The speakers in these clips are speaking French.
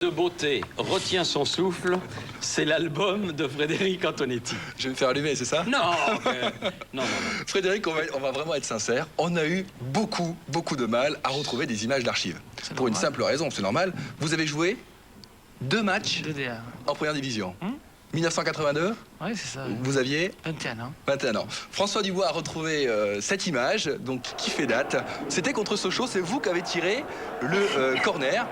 De beauté retient son souffle, c'est l'album de Frédéric Antonetti. Je vais me faire allumer, c'est ça? Non, non. Frédéric, on va vraiment être sincère. On a eu beaucoup de mal à retrouver des images d'archives. Pour une simple raison, c'est normal. Vous avez joué 2 matchs en première division. 1982. Oui, c'est ça. Vous aviez 21 ans. 21 ans. François Dubois a retrouvé cette image, donc qui fait date. C'était contre Sochaux, c'est vous qui avez tiré le corner.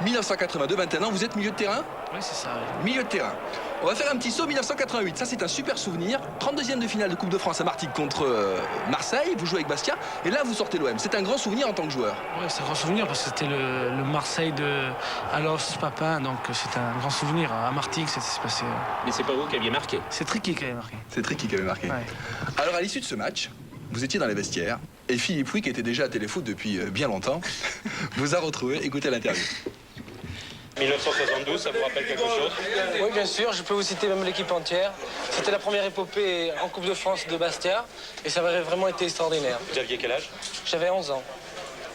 1982, 21 ans, vous êtes milieu de terrain? Oui, c'est ça. Oui. Milieu de terrain. On va faire un petit saut 1988. Ça, c'est un super souvenir. 32e de finale de Coupe de France à Martigues contre Marseille. Vous jouez avec Bastia. Et là, vous sortez l'OM. C'est un grand souvenir en tant que joueur. Oui, c'est un grand souvenir parce que c'était le Marseille de Alos Papin. Donc, c'est un grand souvenir. À Martigues, ça s'est passé. Mais c'est pas vous qui aviez marqué. C'est Tricky qui avait marqué. C'est Tricky qui avait marqué. Ouais. Alors, à l'issue de ce match, vous étiez dans les vestiaires. Et Philippe Pouy, qui était déjà à Téléfoot depuis bien longtemps, vous a retrouvé. Écoutez l'interview. 1972, ça vous rappelle quelque chose? Oui, bien sûr, je peux vous citer même l'équipe entière. C'était la première épopée en Coupe de France de Bastia et ça avait vraiment été extraordinaire. Vous aviez quel âge? J'avais 11 ans.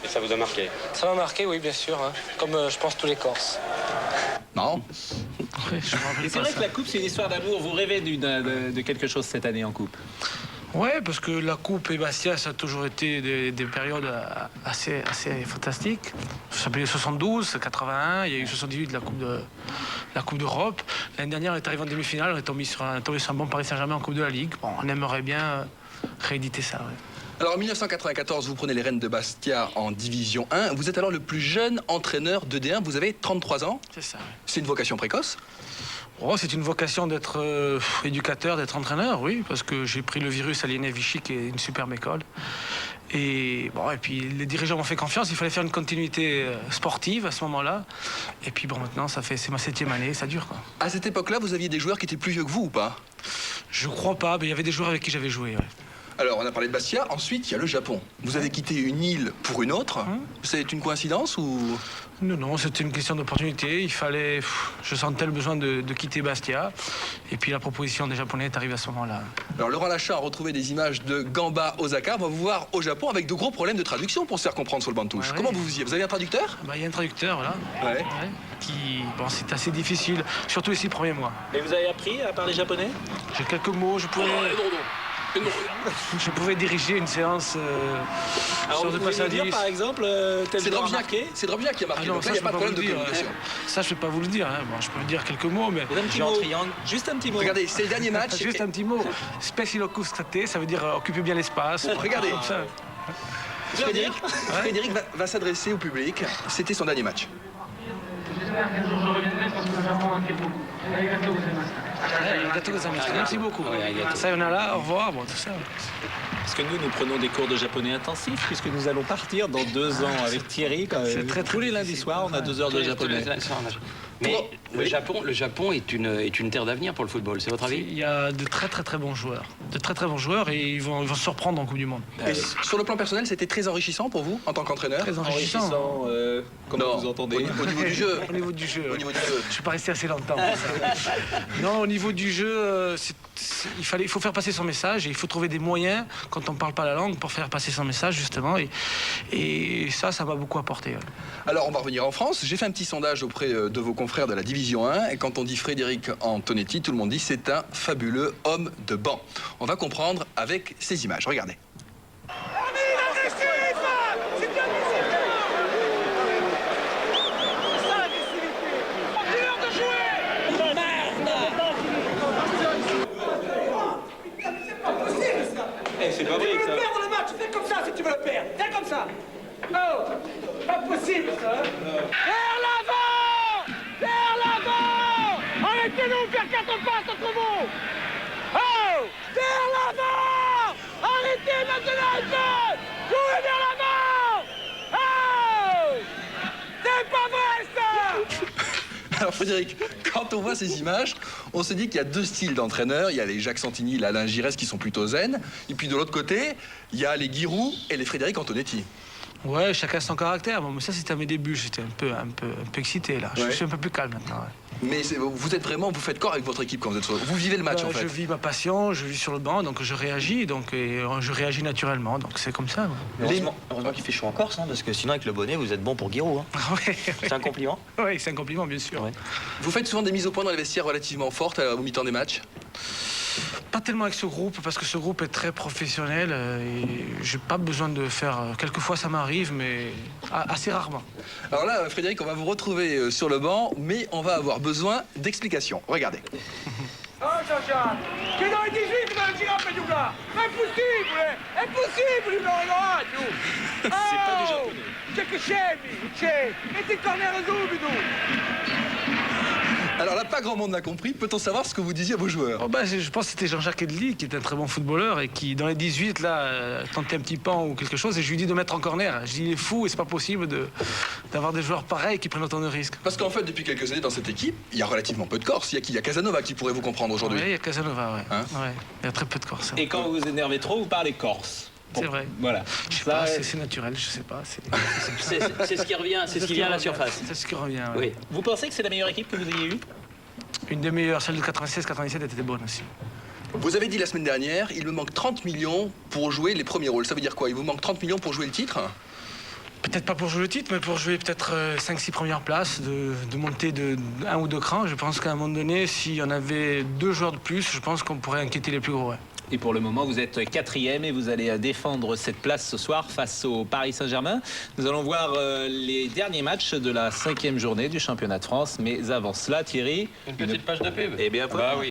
Et ça vous a marqué? Ça m'a marqué, oui, bien sûr, hein, comme je pense tous les Corses. Non. Oui, je me rappelle Et c'est pas vrai ça. que la Coupe, c'est une histoire d'amour. Vous rêvez de quelque chose cette année en Coupe? Oui, parce que la Coupe et Bastia, ça a toujours été des périodes assez fantastiques. Ça s'appelait 72, 81, il y a eu 78 la Coupe d'Europe. L'année dernière, on est arrivé en demi-finale, on est tombé sur un bon Paris Saint-Germain en Coupe de la Ligue. Bon, on aimerait bien rééditer ça. Ouais. Alors, en 1994, vous prenez les Rennes de Bastia en Division 1. Vous êtes alors le plus jeune entraîneur de D1. Vous avez 33 ans. C'est ça. Ouais. C'est une vocation précoce? Oh, c'est une vocation d'être éducateur, d'être entraîneur, oui, parce que j'ai pris le virus à l'INF Vichy, qui est une superbe école. Et puis les dirigeants m'ont fait confiance, il fallait faire une continuité sportive à ce moment-là. Et puis bon, maintenant, c'est ma 7e année, ça dure, quoi. À cette époque-là, vous aviez des joueurs qui étaient plus vieux que vous ou pas? Je crois pas, mais il y avait des joueurs avec qui j'avais joué, ouais. Alors, on a parlé de Bastia. Ensuite, il y a le Japon. Vous avez quitté une île pour une autre. C'est une coïncidence ou... Non, c'était une question d'opportunité. Il fallait... Je sentais le besoin de quitter Bastia. Et puis la proposition des Japonais est arrivée à ce moment-là. Alors, Laurent Lachat a retrouvé des images de Gamba Osaka. On va vous voir au Japon avec de gros problèmes de traduction pour se faire comprendre sur le banc de touche. Ouais, Comment ouais. vous faisiez? Vous avez un traducteur? Il y a un traducteur, voilà. Ouais. Ouais, c'est assez difficile, surtout les 6 premiers mois. Et vous avez appris à parler japonais? J'ai quelques mots, je pouvais diriger une séance Alors, sur vous de pouvez nous passage. dire, par exemple, tel C'est joueur Drobjak marqué? C'est Drobjak qui a marqué. Ah non, Donc là, ça, il n'y a je pas peux de pas problème vous de le dire. communication. Ça, je ne vais pas vous le dire. Hein. Bon, je peux vous dire quelques mots, mais... Un petit Genre mot. triangle. Juste un petit mot. Regardez, c'est le dernier match. Juste un petit mot. Specilocus traité, ça veut dire occuper bien l'espace. Regardez. Comme ça. Frédéric va s'adresser au public. C'était son dernier match. Merci beaucoup. Sayonara, au revoir, bon, tout ça. Parce que nous prenons des cours de japonais intensifs, puisque nous allons partir dans 2 ans avec Thierry. C'est très Tous les lundis soirs, on a 2 heures de japonais. Mais le Japon est une terre d'avenir pour le football, c'est votre avis? Il y a de très bons joueurs. De très bons joueurs et ils vont se surprendre en Coupe du Monde. Et sur le plan personnel, c'était très enrichissant pour vous en tant qu'entraîneur? Très enrichissant. Enrichissant, comment Non, vous entendez? au niveau du jeu. Au niveau du jeu. Au niveau du jeu. Je suis pas resté assez longtemps. pour ça. Non, au niveau du jeu, il faut faire passer son message et il faut trouver des moyens quand on parle pas la langue pour faire passer son message justement. Et ça m'a beaucoup apporté. Ouais. Alors, on va revenir en France. J'ai fait un petit sondage auprès de vos confrères de la Division 1. Et quand on dit Frédéric Antonetti, tout le monde dit c'est un fabuleux homme de banc. On va comprendre avec ces images. Regardez. C'est pas vrai, ça. Perdre le match, fais comme ça si tu veux le perdre. Fais comme ça. Oh, pas possible ça. Vers l'avant. Vers l'avant. Arrêtez-nous de faire 4 passes entre vous. Oh, vers l'avant. Arrêtez maintenant. Jouez vers l'avant. Oh, c'est pas vrai ça. Alors Frédéric, quand on voit ces images, on se dit qu'il y a 2 styles d'entraîneurs. Il y a les Jacques Santini, l'Alain Giresse qui sont plutôt zen. Et puis de l'autre côté, il y a les Giroud et les Frédéric Antonetti. Ouais, chacun son caractère. Bon, mais ça, c'était à mes débuts. J'étais un peu excité, là. Je suis un peu plus calme maintenant. Ouais. Mais vous êtes vraiment, vous faites corps avec votre équipe quand vous êtes sur le... Vous vivez le match en fait. Je vis ma passion, je vis sur le banc, donc je réagis, et je réagis naturellement, donc c'est comme ça. Ouais. Heureusement qu'il fait chaud en Corse, hein, parce que sinon avec le bonnet vous êtes bon pour Giroud. Hein. Ouais. C'est un compliment. Oui, c'est un compliment, bien sûr. Ouais. Vous faites souvent des mises au point dans les vestiaires relativement fortes au mi-temps des matchs? Pas tellement avec ce groupe, parce que ce groupe est très professionnel et j'ai pas besoin de faire... Quelquefois ça m'arrive, mais assez rarement. Alors là, Frédéric, on va vous retrouver sur le banc, mais on va avoir besoin d'explications. Regardez. Oh, Jean-Jacques, che dans les 18 tu vas le tirer après tout là. Impossibile! Impossibile, non, tu! C'est pas du japonais. C'è che scemi, c'è! Metti il corner subito! Alors là, pas grand monde n'a compris. Peut-on savoir ce que vous disiez à vos joueurs? Oh, je pense que c'était Jean-Jacques Edli, qui est un très bon footballeur et qui, dans les 18, là, tentait un petit pan ou quelque chose, et je lui dis de mettre en corner. Je dis, il est fou et c'est pas possible d'avoir des joueurs pareils qui prennent autant de risques. Parce qu'en fait, depuis quelques années, dans cette équipe, il y a relativement peu de Corses. Il y a Casanova qui pourrait vous comprendre aujourd'hui. Oui, il y a Casanova, ouais. Hein? Ouais. Il y a très peu de Corses. Et quand vous vous énervez trop, vous parlez corse. Bon, C'est vrai. Voilà. Je sais Ça, pas, c'est naturel, je sais pas. C'est ce qui revient, c'est ce qui vient à la surface. C'est ce qui revient, ouais. Oui. Vous pensez que c'est la meilleure équipe que vous ayez eue? Une des meilleures, celle de 96-97 était bonne aussi. Vous avez dit la semaine dernière, il me manque 30 millions pour jouer les premiers rôles. Ça veut dire quoi? Il vous manque 30 millions pour jouer le titre? Peut-être pas pour jouer le titre, mais pour jouer peut-être 5-6 premières places, de monter de 1 ou 2 crans. Je pense qu'à un moment donné, s'il y en avait 2 joueurs de plus, je pense qu'on pourrait inquiéter les plus gros. Ouais. Et pour le moment, vous êtes 4e et vous allez défendre cette place ce soir face au Paris Saint-Germain. Nous allons voir les derniers matchs de la 5e journée du championnat de France. Mais avant cela, Thierry... Une petite page de pub. Eh bien, bah oui.